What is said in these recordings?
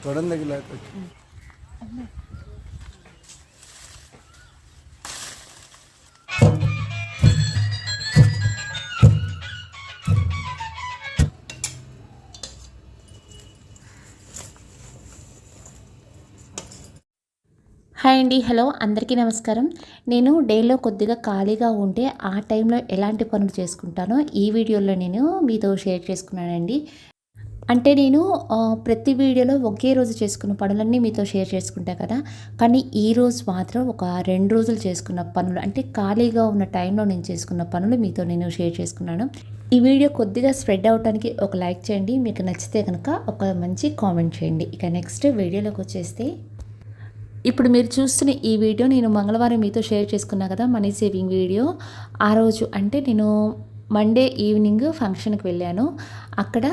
చూడండి దగ్గర హాయ్ అండి, హలో అందరికీ నమస్కారం. నేను డేలో కొద్దిగా ఖాళీగా ఉంటే ఆ టైంలో ఎలాంటి పనులు చేసుకుంటానో ఈ వీడియోలో నేను మీతో షేర్ చేసుకున్నానండి. అంటే నేను ప్రతి వీడియోలో ఒకే రోజు చేసుకున్న పనులన్నీ మీతో షేర్ చేసుకుంటా కదా. కానీ ఈరోజు మాత్రం ఒక 2 రోజులు చేసుకున్న పనులు, అంటే ఖాళీగా ఉన్న టైంలో నేను చేసుకున్న పనులు మీతో నేను షేర్ చేసుకున్నాను. ఈ వీడియో కొద్దిగా స్ప్రెడ్ అవడానికి ఒక లైక్ చేయండి, మీకు నచ్చితే కనుక ఒక మంచి కామెంట్ చేయండి. ఇక నెక్స్ట్ వీడియోలోకి వచ్చేస్తే, ఇప్పుడు మీరు చూస్తున్న ఈ వీడియో నేను మంగళవారం మీతో షేర్ చేసుకున్నా కదా, మనీ సేవింగ్ వీడియో. ఆ రోజు అంటే నేను మండే ఈవినింగ్ ఫంక్షన్కి వెళ్ళాను. అక్కడ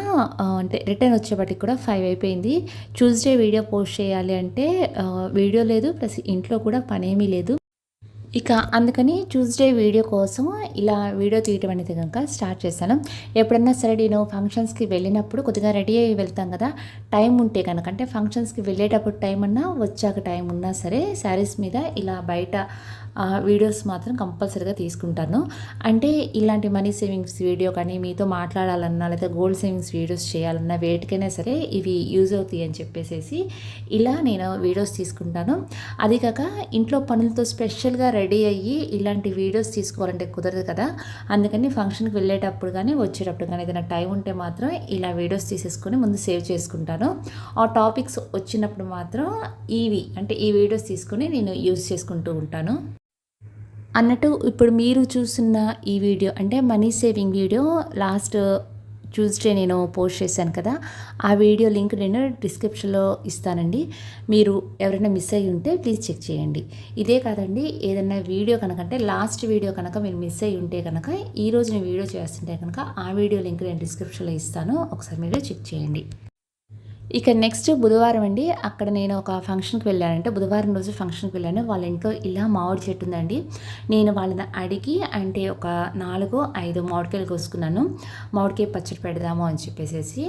అంటే రిటర్న్ వచ్చేప్పటికి కూడా 5 అయిపోయింది. ట్యూస్డే వీడియో పోస్ట్ చేయాలి అంటే వీడియో లేదు, ప్లస్ ఇంట్లో కూడా పనేమీ లేదు. ఇక అందుకని ట్యూస్డే వీడియో కోసం ఇలా వీడియో తీయటం అనేది కనుక స్టార్ట్ చేశాను. ఎప్పుడన్నా సరే నేను ఫంక్షన్స్కి వెళ్ళినప్పుడు కొద్దిగా రెడీ అయ్యి వెళ్తాం కదా, టైం ఉంటే కనుక, అంటే ఫంక్షన్స్కి వెళ్ళేటప్పుడు టైం అన్నా వచ్చాక టైం ఉన్నా సరే శారీస్ మీద ఇలా బయట వీడియోస్ మాత్రం కంపల్సరీగా తీసుకుంటాను. అంటే ఇలాంటి మనీ సేవింగ్స్ వీడియో కానీ, మీతో మాట్లాడాలన్నా, లేదా గోల్డ్ సేవింగ్స్ వీడియోస్ చేయాలన్నా, వేటికైనా సరే ఇవి యూజ్ అవుతాయి అని చెప్పేసి ఇలా నేను వీడియోస్ తీసుకుంటాను. అది కాక ఇంట్లో పనులతో స్పెషల్గా రెడీ అయ్యి ఇలాంటి వీడియోస్ తీసుకోవాలంటే కుదరదు కదా. అందుకని ఫంక్షన్కి వెళ్ళేటప్పుడు కానీ వచ్చేటప్పుడు కానీ ఏదైనా టైం ఉంటే మాత్రం ఇలా వీడియోస్ తీసేసుకొని ముందు సేవ్ చేసుకుంటాను. ఆ టాపిక్స్ వచ్చినప్పుడు మాత్రం ఈ వీడియోస్ తీసుకొని నేను యూజ్ చేసుకుంటూ ఉంటాను. అన్నట్టు ఇప్పుడు మీరు చూస్తున్న ఈ వీడియో అంటే money saving video last Tuesday నేను పోస్ట్ చేశాను కదా, ఆ వీడియో లింక్ నేను డిస్క్రిప్షన్లో ఇస్తానండి. మీరు ఎవరైనా మిస్ అయ్యి ఉంటే ప్లీజ్ చెక్ చేయండి. ఇదే కాదండి, ఏదైనా వీడియో కనుక, అంటే లాస్ట్ వీడియో కనుక మీరు మిస్ అయ్యి ఉంటే కనుక ఈరోజు నేను వీడియో చేస్తుంటే కనుక ఆ వీడియో లింక్ నేను డిస్క్రిప్షన్లో ఇస్తాను, ఒకసారి మీరు చెక్ చేయండి. ఇక నెక్స్ట్ బుధవారం అండి. అక్కడ నేను ఒక ఫంక్షన్కి వెళ్ళానంటే బుధవారం రోజు ఫంక్షన్కి వెళ్ళాను. వాళ్ళ ఇంట్లో ఇలా మామిడి చెట్టు ఉందండి. నేను వాళ్ళని అడిగి అంటే ఒక 4-5 మామిడికాయలు కోసుకున్నాను. మామిడికాయ పచ్చడి పెడదాము అని చెప్పేసి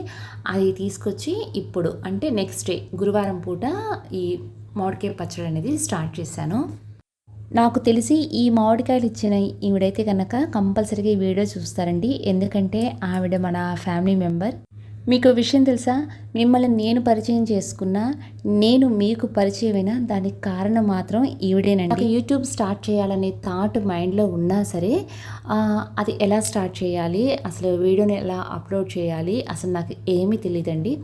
అది తీసుకొచ్చి ఇప్పుడు అంటే నెక్స్ట్ డే గురువారం పూట ఈ మామిడికాయ పచ్చడి అనేది స్టార్ట్ చేశాను. నాకు తెలిసి ఈ మామిడికాయలు ఇచ్చిన ఈవిడైతే కనుక కంపల్సరీగా ఈ వీడియో చూస్తారండి, ఎందుకంటే ఆవిడ మన ఫ్యామిలీ మెంబర్. మీకు విషయం తెలుసా, మిమ్మల్ని నేను పరిచయం చేసుకున్నా, నేను మీకు పరిచయమైనా దానికి కారణం మాత్రం ఈవిడేనండి. నాకు యూట్యూబ్ స్టార్ట్ చేయాలనే థాట్ మైండ్లో ఉన్నా సరే అది ఎలా స్టార్ట్ చేయాలి, అసలు వీడియోని ఎలా అప్లోడ్ చేయాలి, అసలు నాకు ఏమీ తెలియదండి.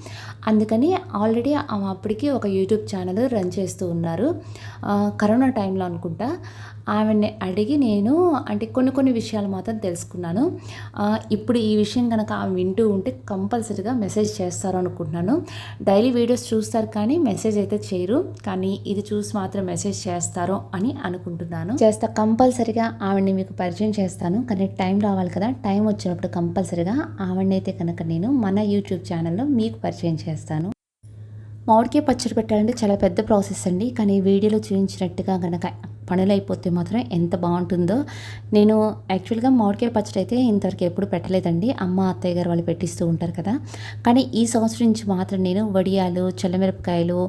అందుకని ఆల్రెడీ అప్పటికి ఒక యూట్యూబ్ ఛానల్ రన్ చేస్తూ ఉన్నారు. కరోనా టైంలో అనుకుంటా. ఆవిడని అడిగి నేను అంటే కొన్ని విషయాలు మాత్రం తెలుసుకున్నాను. ఇప్పుడు ఈ విషయం కనుక ఆమె వింటూ ఉంటే కంపల్సరీగా మెసేజ్ చేస్తారు అనుకుంటున్నాను. డైలీ వీడియోస్ చూస్తారు కానీ మెసేజ్ అయితే చేయరు, కానీ ఇది చూసి మాత్రం మెసేజ్ చేస్తారు అని అనుకుంటున్నాను. కంపల్సరీగా ఆవిడని మీకు పరిచయం చేస్తాను, కానీ టైం రావాలి కదా. టైం వచ్చినప్పుడు కంపల్సరీగా ఆవిడని అయితే కనుక నేను మన యూట్యూబ్ ఛానల్లో మీకు పరిచయం చేస్తాను. మామిడికాయ పచ్చడి పెట్టాలంటే చాలా పెద్ద ప్రాసెస్ అండి, కానీ వీడియోలో చూపించినట్టుగా కనుక పనులు అయిపోతే మాత్రం ఎంత బాగుంటుందో. నేను యాక్చువల్గా మామిడికాయ పచ్చడి అయితే ఇంతవరకు ఎప్పుడు పెట్టలేదండి, అమ్మ అత్తయ్య గారు వాళ్ళు పెట్టిస్తూ ఉంటారు కదా. కానీ ఈ సంవత్సరం నుంచి మాత్రం నేను వడియాలు, చల్లమిరపకాయలు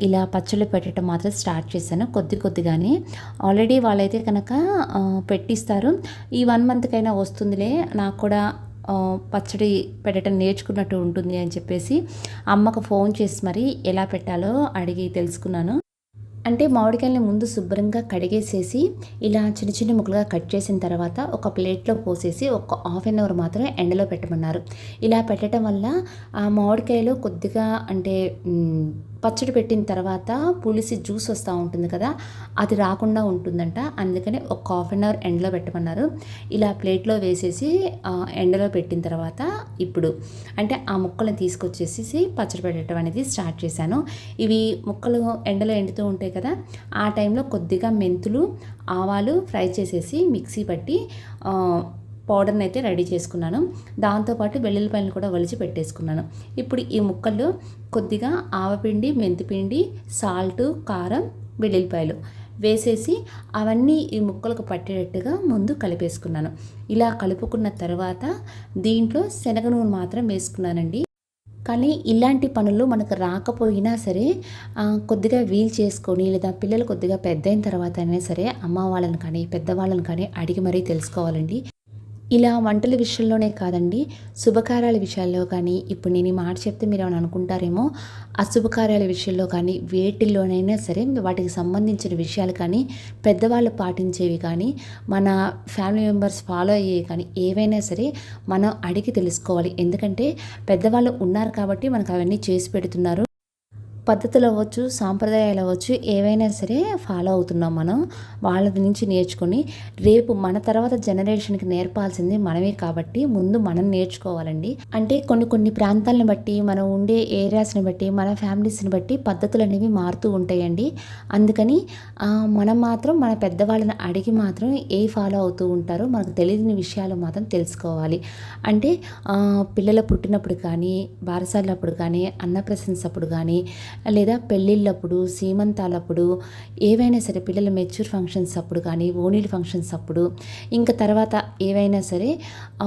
ఇలా పచ్చళ్ళు పెట్టడం మాత్రం స్టార్ట్ చేశాను కొద్దిగానే. ఆల్రెడీ వాళ్ళైతే కనుక పెట్టిస్తారు. ఈ 1 మంత్కైనా వస్తుందిలే, నాకు కూడా పచ్చడి పెట్టడం నేర్చుకున్నట్టు ఉంటుంది అని చెప్పేసి అమ్మకు ఫోన్ చేసి మరి ఎలా పెట్టాలో అడిగి తెలుసుకున్నాను. అంటే మామిడికాయలని ముందు శుభ్రంగా కడిగేసేసి ఇలా చిన్న ముక్కలుగా కట్ చేసిన తర్వాత ఒక ప్లేట్లో పోసేసి ఒక ½ an hour మాత్రమే ఎండలో పెట్టమన్నారు. ఇలా పెట్టడం వల్ల ఆ మామిడికాయలో కొద్దిగా అంటే పచ్చడి పెట్టిన తర్వాత పులిసి జ్యూస్ వస్తూ ఉంటుంది కదా, అది రాకుండా ఉంటుందంట. అందుకని ఒక ½ an hour ఎండలో పెట్టమన్నారు. ఇలా ప్లేట్లో వేసేసి ఎండలో పెట్టిన తర్వాత ఇప్పుడు అంటే ఆ ముక్కలను తీసుకొచ్చేసి పచ్చడి పెట్టడం అనేది స్టార్ట్ చేశాను. ఇవి ముక్కలు ఎండలో ఎండుతూ ఉంటాయి కదా, ఆ టైంలో కొద్దిగా మెంతులు, ఆవాలు ఫ్రై చేసేసి మిక్సీ పట్టి పౌడర్ని అయితే రెడీ చేసుకున్నాను. దాంతోపాటు వెల్లుల్లిపాయలను కూడా ఒలిచి పెట్టేసుకున్నాను. ఇప్పుడు ఈ ముక్కల్లో కొద్దిగా ఆవపిండి, మెంతిపిండి, సాల్ట్, కారం, వెల్లుల్లిపాయలు వేసేసి అవన్నీ ఈ ముక్కలకు పట్టేటట్టుగా ముందు కలిపేసుకున్నాను. ఇలా కలుపుకున్న తర్వాత దీంట్లో శనగ నూనె మాత్రం వేసుకున్నానండి. కానీ ఇలాంటి పనులు మనకు రాకపోయినా సరే కొద్దిగా వీలు చేసుకొని లేదా పిల్లలు కొద్దిగా పెద్దయిన తర్వాత అయినా సరే అమ్మ వాళ్ళని కానీ పెద్దవాళ్ళని కానీ అడిగి మరీ తెలుసుకోవాలండి. ఇలా వంటల విషయంలోనే కాదండి, శుభకార్యాల విషయాల్లో కానీ, ఇప్పుడు నేను ఈ మాట చెప్తే మీరేమైనా అనుకుంటారేమో, అశుభకార్యాల విషయంలో కానీ, వేటిల్లోనైనా సరే వాటికి సంబంధించిన విషయాలు కానీ, పెద్దవాళ్ళు పాటించేవి కానీ, మన ఫ్యామిలీ మెంబర్స్ ఫాలో అయ్యేవి కానీ, ఏవైనా సరే మనం అడిగి తెలుసుకోవాలి. ఎందుకంటే పెద్దవాళ్ళు ఉన్నారు కాబట్టి మనకు అవన్నీ చేసి పెడుతున్నారు. పద్ధతులు అవ్వచ్చు, సాంప్రదాయాలు అవ్వచ్చు, ఏవైనా సరే ఫాలో అవుతున్నాం మనం. వాళ్ళ నుంచి నేర్చుకొని రేపు మన తర్వాత జనరేషన్కి నేర్పాల్సింది మనమే కాబట్టి ముందు మనం నేర్చుకోవాలండి. అంటే కొన్ని ప్రాంతాలను బట్టి, మనం ఉండే ఏరియాస్ని బట్టి, మన ఫ్యామిలీస్ని బట్టి పద్ధతులు అనేవి మారుతూ ఉంటాయండి. అందుకని మనం మాత్రం మన పెద్దవాళ్ళని అడిగి మాత్రం ఫాలో అవుతూ ఉంటారో మనకు తెలియని విషయాలు మాత్రం తెలుసుకోవాలి. అంటే పిల్లలు పుట్టినప్పుడు కానీ, బారసాలప్పుడు కానీ, అన్నప్రశంసప్పుడు కానీ, లేదా పెళ్ళిళ్ళప్పుడు, సీమంతాలప్పుడు, ఏవైనా సరే పిల్లల మెచ్యూర్ ఫంక్షన్స్ అప్పుడు కానీ, ఓణీల ఫంక్షన్స్ అప్పుడు, ఇంకా తర్వాత ఏవైనా సరే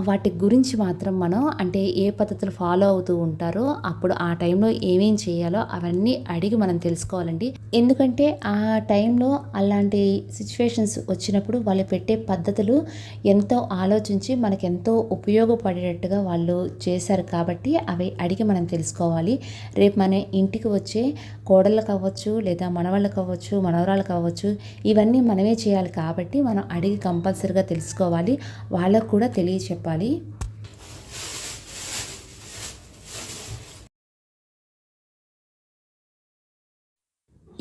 వాటి గురించి మాత్రం మనం అంటే ఏ పద్ధతులు ఫాలో అవుతూ ఉంటారో అప్పుడు ఆ టైంలో ఏమేం చేయాలో అవన్నీ అడిగి మనం తెలుసుకోవాలండి. ఎందుకంటే ఆ టైంలో అలాంటి సిచ్యువేషన్స్ వచ్చినప్పుడు వాళ్ళు పెట్టే పద్ధతులు ఎంతో ఆలోచించి మనకెంతో ఉపయోగపడేటట్టుగా వాళ్ళు చేశారు కాబట్టి అవి అడిగి మనం తెలుసుకోవాలి. రేపు మన ఇంటికి వచ్చే కోడళ్ళకు అవ్వచ్చు, లేదా మనవాళ్ళకు అవ్వచ్చు, మనవరాళ్ళకు అవ్వచ్చు, ఇవన్నీ మనమే చేయాలి కాబట్టి మనం అడిగి కంపల్సరీగా తెలుసుకోవాలి. వాళ్ళకు కూడా తెలియచెప్పాలి.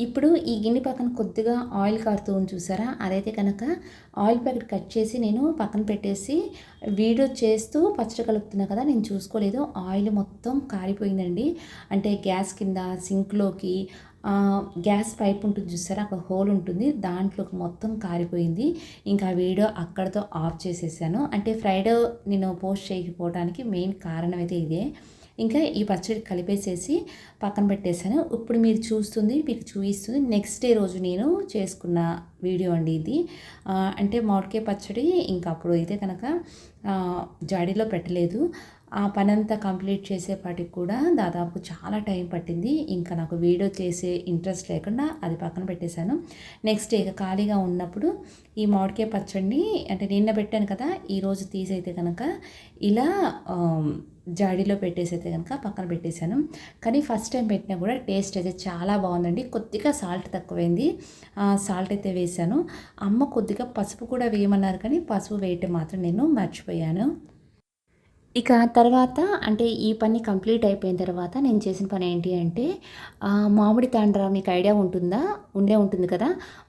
ఇప్పుడు ఈ గిన్నె పక్కన కొద్దిగా ఆయిల్ కారుతూ ఉంది చూసారా, అదైతే కనుక ఆయిల్ ప్యాకెట్ కట్ చేసి నేను పక్కన పెట్టేసి వీడియో చేస్తూ పచ్చడి కలుపుతున్నా కదా, నేను చూసుకోలేదు. ఆయిల్ మొత్తం కారిపోయిందండి. అంటే గ్యాస్ కింద సింక్లోకి గ్యాస్ పైప్ ఉంటుంది చూసారా, అక్కడ హోల్ ఉంటుంది, దాంట్లోకి మొత్తం కారిపోయింది. ఇంకా వీడియో అక్కడితో ఆఫ్ చేసేసాను. అంటే ఫ్రైడే నేను పోస్ట్ చేయకపోవడానికి మెయిన్ కారణం అయితే ఇదే. ఇంకా ఈ పచ్చడి కలిపేసేసి పక్కన పెట్టేశాను. ఇప్పుడు మీరు చూస్తుంది, మీకు చూపిస్తుంది నెక్స్ట్ డే రోజు నేను చేసుకున్న వీడియో అండి ఇది. అంటే మామిడికాయ పచ్చడి ఇంకా అప్పుడు అయితే కనుక జాడీలో పెట్టలేదు. ఆ పనంతా కంప్లీట్ చేసేపాటికి కూడా దాదాపు చాలా టైం పట్టింది. ఇంకా నాకు వీడియో చేసే ఇంట్రెస్ట్ లేకుండా అది పక్కన పెట్టేశాను. నెక్స్ట్ డే ఖాళీగా ఉన్నప్పుడు ఈ మామిడికాయ పచ్చడిని అంటే నిన్న పెట్టాను కదా, ఈరోజు తీసైతే కనుక ఇలా జాడీలో పెట్టేసైతే కనుక పక్కన పెట్టేశాను. కానీ ఫస్ట్ టైం పెట్టినా కూడా టేస్ట్ అయితే చాలా బాగుందండి. కొద్దిగా సాల్ట్ తక్కువైంది, సాల్ట్ అయితే వేసాను. అమ్మ కొద్దిగా పసుపు కూడా వేయమన్నారు, కానీ పసుపు వేయటం మాత్రం నేను మర్చిపోయాను. ఇక తర్వాత అంటే ఈ పని కంప్లీట్ అయిపోయిన తర్వాత నేను చేసిన పని ఏంటి అంటే మామిడి తాండ్ర మీకు ఐడియా ఉంటుందా? ఉంటుంది కదా.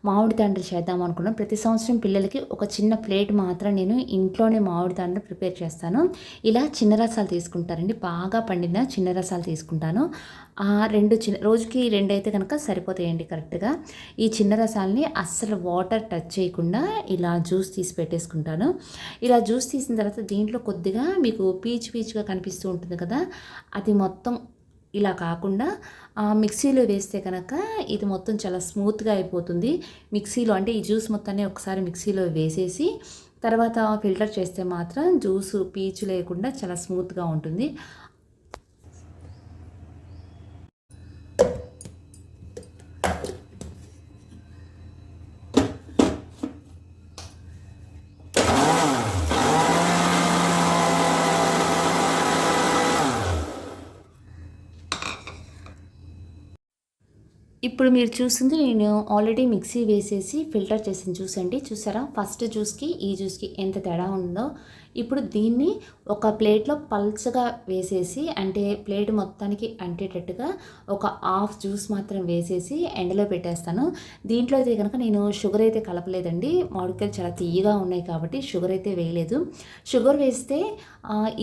మామిడి తాండ్ర చేద్దాం అనుకున్నాను. ప్రతి సంవత్సరం పిల్లలకి ఒక చిన్న ప్లేట్ మాత్రం నేను ఇంట్లోనే మామిడి తాండ్ర ప్రిపేర్ చేస్తాను. ఇలా చిన్న రసాలు తీసుకుంటారండి, బాగా పండిన చిన్న రసాలు తీసుకుంటాను. రోజుకి 2 అయితే కనుక సరిపోతాయండి కరెక్ట్గా. ఈ చిన్న రసాలని అస్సలు వాటర్ టచ్ చేయకుండా ఇలా జ్యూస్ తీసి పెట్టేసుకుంటాను. ఇలా జ్యూస్ తీసిన తర్వాత దీంట్లో కొద్దిగా మీకు పీచుగా కనిపిస్తూ ఉంటుంది కదా, అది మొత్తం ఇలా కాకుండా మిక్సీలో వేస్తే కనుక ఇది మొత్తం చాలా స్మూత్గా అయిపోతుంది. మిక్సీలో అంటే ఈ జ్యూస్ మొత్తాన్ని ఒకసారి మిక్సీలో వేసేసి తర్వాత ఫిల్టర్ చేస్తే మాత్రం జ్యూసు పీచు లేకుండా చాలా స్మూత్గా ఉంటుంది. ఇప్పుడు మీరు చూస్తుంది నేను ఆల్రెడీ మిక్సీ వేసేసి ఫిల్టర్ చేసిన జ్యూస్ అండి. చూసారా, ఫస్ట్ జ్యూస్కి ఈ జ్యూస్కి ఎంత తేడా ఉందో. ఇప్పుడు దీన్ని ఒక ప్లేట్లో పల్చగా వేసేసి అంటే ప్లేట్ మొత్తానికి అంటేటట్టుగా ఒక హాఫ్ జ్యూస్ మాత్రం వేసేసి ఎండలో పెట్టేస్తాను. దీంట్లో అయితే కనుక నేను షుగర్ అయితే కలపలేదండి, మామిడికాయలు చాలా తీయగా ఉన్నాయి కాబట్టి షుగర్ అయితే వేయలేదు. షుగర్ వేస్తే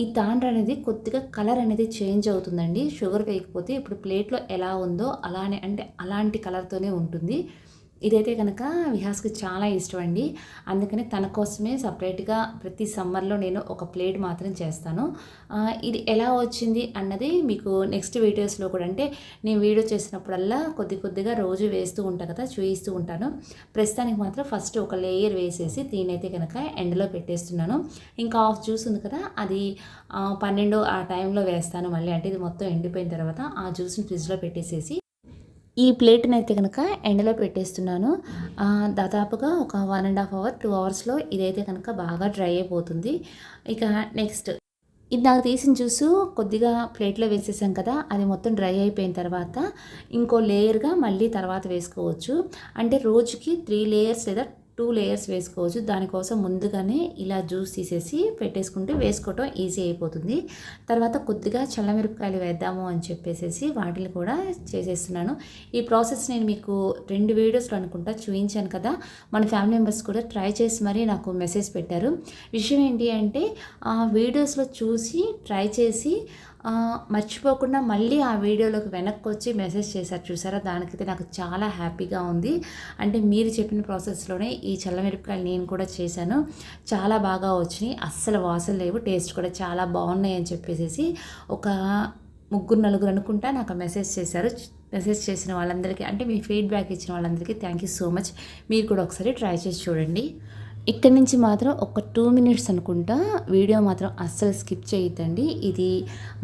ఈ తాండ్ర అనేది కొద్దిగా కలర్ అనేది చేంజ్ అవుతుందండి. షుగర్ వేయకపోతే ఇప్పుడు ప్లేట్లో ఎలా ఉందో అలానే అంటే అలాంటి కలర్తోనే ఉంటుంది. ఇదైతే కనుక విహాస్కి చాలా ఇష్టం అండి. అందుకని తన కోసమే సపరేట్గా ప్రతి సమ్మర్లో నేను ఒక ప్లేట్ మాత్రం చేస్తాను. ఇది ఎలా వచ్చింది అన్నది మీకు నెక్స్ట్ వీడియోస్లో కూడా, అంటే నేను వీడియో చేసినప్పుడల్లా కొద్దిగా రోజు వేస్తూ ఉంటాను కదా, చూపిస్తూ ఉంటాను. ప్రస్తుతానికి మాత్రం ఫస్ట్ ఒక లేయర్ వేసేసి దీనైతే కనుక ఎండలో పెట్టేస్తున్నాను. ఇంకా హాఫ్ జ్యూస్ ఉంది కదా, అది 12 ఆ టైంలో వేస్తాను మళ్ళీ. అంటే ఇది మొత్తం ఎండిపోయిన తర్వాత ఆ జ్యూస్ని ఫ్రిడ్జ్లో పెట్టేసేసి ఈ ప్లేట్ని అయితే కనుక ఎండలో పెట్టేస్తున్నాను. దాదాపుగా ఒక 1.5 అవర్ 2 అవర్స్లో ఇదైతే కనుక బాగా డ్రై అయిపోతుంది. ఇక నెక్స్ట్ ఇందాక తీసిన జ్యూసు కొద్దిగా ప్లేట్లో వేసేసాం కదా, అది మొత్తం డ్రై అయిపోయిన తర్వాత ఇంకో లేయర్గా మళ్ళీ తర్వాత వేసుకోవచ్చు. అంటే రోజుకి 3 లేయర్స్ లేదా 2 లేయర్స్ వేసుకోవచ్చు. దానికోసం ముందుగానే ఇలా జ్యూస్ తీసేసి పెట్టేసుకుంటే వేసుకోవటం ఈజీ అయిపోతుంది. తర్వాత కొద్దిగా చల్లమిరపకాయలు వేద్దాము అని చెప్పేసి వాటిని కూడా చేసేస్తున్నాను. ఈ ప్రాసెస్ నేను మీకు 2 వీడియోస్లో అనుకుంటా చూపించాను కదా, మన ఫ్యామిలీ మెంబర్స్ కూడా ట్రై చేసి మరీ నాకు మెసేజ్ పెట్టారు. విషయం ఏంటి అంటే వీడియోస్లో చూసి ట్రై చేసి మర్చిపోకుండా మళ్ళీ ఆ వీడియోలోకి వెనక్కి వచ్చి మెసేజ్ చేశారు చూసారా, దానికైతే నాకు చాలా హ్యాపీగా ఉంది. అంటే మీరు చెప్పిన ప్రాసెస్లోనే ఈ చల్లమిరపకాయలు నేను కూడా చేశాను, చాలా బాగా వచ్చినాయి, అస్సలు వాసన లేవు, టేస్ట్ కూడా చాలా బాగున్నాయి అని చెప్పేసి ఒక 3-4 అనుకుంటా నాకు మెసేజ్ చేశారు. మెసేజ్ చేసిన వాళ్ళందరికీ, అంటే మీ ఫీడ్బ్యాక్ ఇచ్చిన వాళ్ళందరికీ థ్యాంక్ యూ సో మచ్. మీరు కూడా ఒకసారి ట్రై చేసి చూడండి. ఇక్కడి నుంచి మాత్రం ఒక 2 మినిట్స్ అనుకుంటా, వీడియో మాత్రం అస్సలు స్కిప్ చేయొద్దండి. ఇది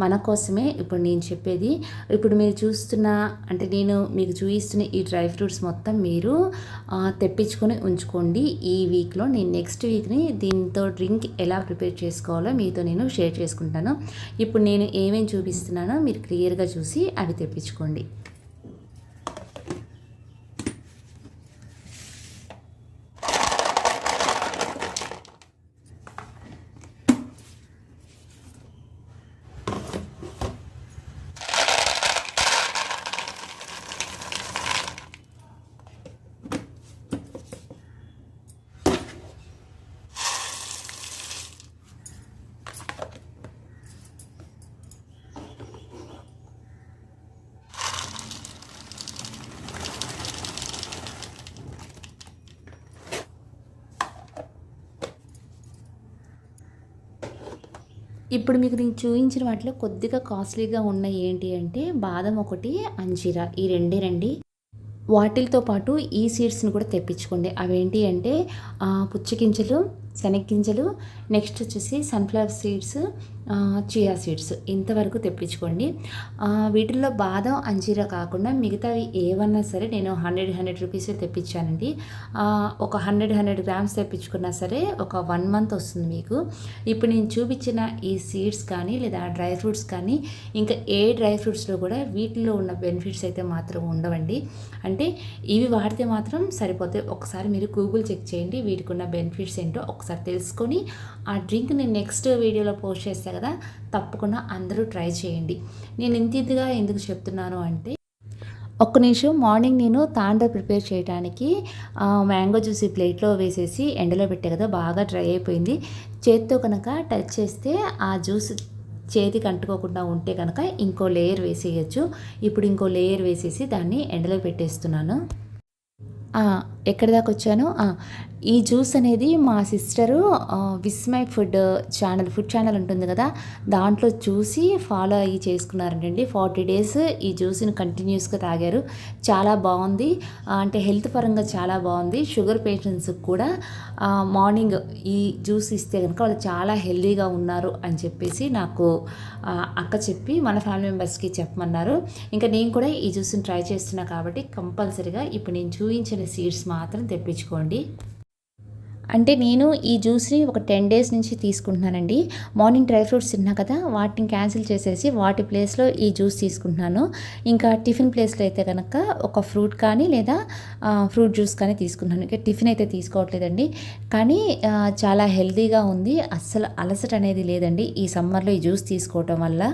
మన కోసమే ఇప్పుడు నేను చెప్పేది. ఇప్పుడు మీరు చూస్తున్న, అంటే నేను మీకు చూపిస్తున్న ఈ డ్రై ఫ్రూట్స్ మొత్తం మీరు తెప్పించుకొని ఉంచుకోండి. ఈ వీక్లో నేను నెక్స్ట్ వీక్ని దీంతో డ్రింక్ ఎలా ప్రిపేర్ చేసుకోవాలో మీతో నేను షేర్ చేసుకుంటాను. ఇప్పుడు నేను ఏమేమి చూపిస్తున్నానో మీరు క్లియర్గా చూసి అవి తెప్పించుకోండి. ఇప్పుడు మీకు నేను చూపించిన వాటిలో కొద్దిగా కాస్ట్లీగా ఉన్నాయి ఏంటి అంటే బాదం ఒకటి, అంజీరా, ఈ రెండేనండి. వాటితో పాటు ఈ సీడ్స్ని కూడా తెప్పించుకోండి. అవేంటి అంటే పుచ్చగింజలు, శనగ్గింజలు, నెక్స్ట్ వచ్చేసి సన్ఫ్లవర్ సీడ్స్, చియా సీడ్స్, ఇంతవరకు తెప్పించుకోండి. వీటిల్లో బాదం, అంజీరా కాకుండా మిగతావి ఏవన్నా సరే నేను 100 రూపీస్ తెప్పించానండి. ఒక 100 గ్రామ్స్ తెప్పించుకున్నా సరే ఒక 1 మంత్ వస్తుంది మీకు. ఇప్పుడు నేను చూపించిన ఈ సీడ్స్ కానీ లేదా డ్రై ఫ్రూట్స్ కానీ ఇంకా ఏ డ్రై ఫ్రూట్స్లో కూడా వీటిలో ఉన్న బెనిఫిట్స్ అయితే మాత్రం ఉండవండి. అంటే ఇవి వాడితే మాత్రం సరిపోతాయి. ఒకసారి మీరు గూగుల్ చెక్ చేయండి, వీటికి ఉన్న బెనిఫిట్స్ ఏంటో ఒకసారి తెలుసుకొని ఆ డ్రింక్ నేను నెక్స్ట్ వీడియోలో పోస్ట్ చేస్తాను కదా, తప్పకుండా అందరూ ట్రై చేయండి. నేను ఇంతగా ఎందుకు చెప్తున్నాను అంటే, ఒక్క నిమిషం, మార్నింగ్ నేను తాండ్ర ప్రిపేర్ చేయడానికి మ్యాంగో జ్యూస్ ఈ ప్లేట్లో వేసేసి ఎండలో పెట్టే కదా, బాగా డ్రై అయిపోయింది. చేతితో కనుక టచ్ చేస్తే ఆ జ్యూస్ చేతికి అంటుకోకుండా ఉంటే కనుక ఇంకో లేయర్ వేసేయచ్చు. ఇప్పుడు ఇంకో లేయర్ వేసేసి దాన్ని ఎండలో పెట్టేస్తున్నాను. ఎక్కడి దాకా వచ్చాను, ఈ జ్యూస్ అనేది మా సిస్టరు విస్మై ఫుడ్ ఛానల్ ఉంటుంది కదా, దాంట్లో చూసి ఫాలో అయ్యి చేసుకున్నారంటండి. 40 డేస్ ఈ జ్యూస్ని కంటిన్యూస్గా తాగారు. చాలా బాగుంది, అంటే హెల్త్ పరంగా చాలా బాగుంది. షుగర్ పేషెంట్స్కి కూడా మార్నింగ్ ఈ జ్యూస్ ఇస్తే కనుక వాళ్ళు చాలా హెల్తీగా ఉన్నారు అని చెప్పేసి నాకు అక్క చెప్పి మన ఫ్యామిలీ మెంబర్స్కి చెప్పమన్నారు. ఇంకా నేను కూడా ఈ జ్యూస్ని ట్రై చేస్తున్నా కాబట్టి కంపల్సరీగా ఇప్పుడు నేను చూపించిన సీడ్స్ మాత్రం తెప్పించుకోండి. అంటే నేను ఈ జ్యూస్ని ఒక 10 డేస్ నుంచి తీసుకుంటున్నానండి. మార్నింగ్ డ్రై ఫ్రూట్స్ తిన్నా కదా, వాటిని క్యాన్సిల్ చేసేసి వాటి ప్లేస్లో ఈ జ్యూస్ తీసుకుంటున్నాను. ఇంకా టిఫిన్ ప్లేస్లో అయితే కనుక ఒక ఫ్రూట్ కానీ లేదా ఫ్రూట్ జ్యూస్ కానీ తీసుకుంటున్నాను. ఇంకా టిఫిన్ అయితే తీసుకోవట్లేదండి. కానీ చాలా హెల్తీగా ఉంది, అస్సలు అలసట అనేది లేదండి ఈ సమ్మర్లో ఈ జ్యూస్ తీసుకోవటం వల్ల.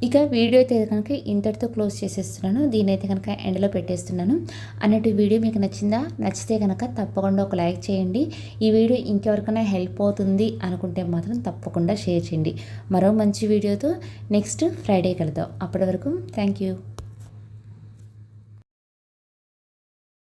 ఇక వీడియో అయితే కనుక ఇంతటితో క్లోజ్ చేసేస్తున్నాను. దీని అయితే కనుక ఎండలో పెట్టేస్తున్నాను అన్నట్టు. వీడియో మీకు నచ్చిందా? నచ్చితే కనుక తప్పకుండా ఒక లైక్ చేయండి. ఈ వీడియో ఇంకెవరికైనా హెల్ప్ అవుతుంది అనుకుంటే మాత్రం తప్పకుండా షేర్ చేయండి. మరో మంచి వీడియోతో నెక్స్ట్ ఫ్రైడే కలుద్దాం. అప్పటి వరకు థ్యాంక్ యూ.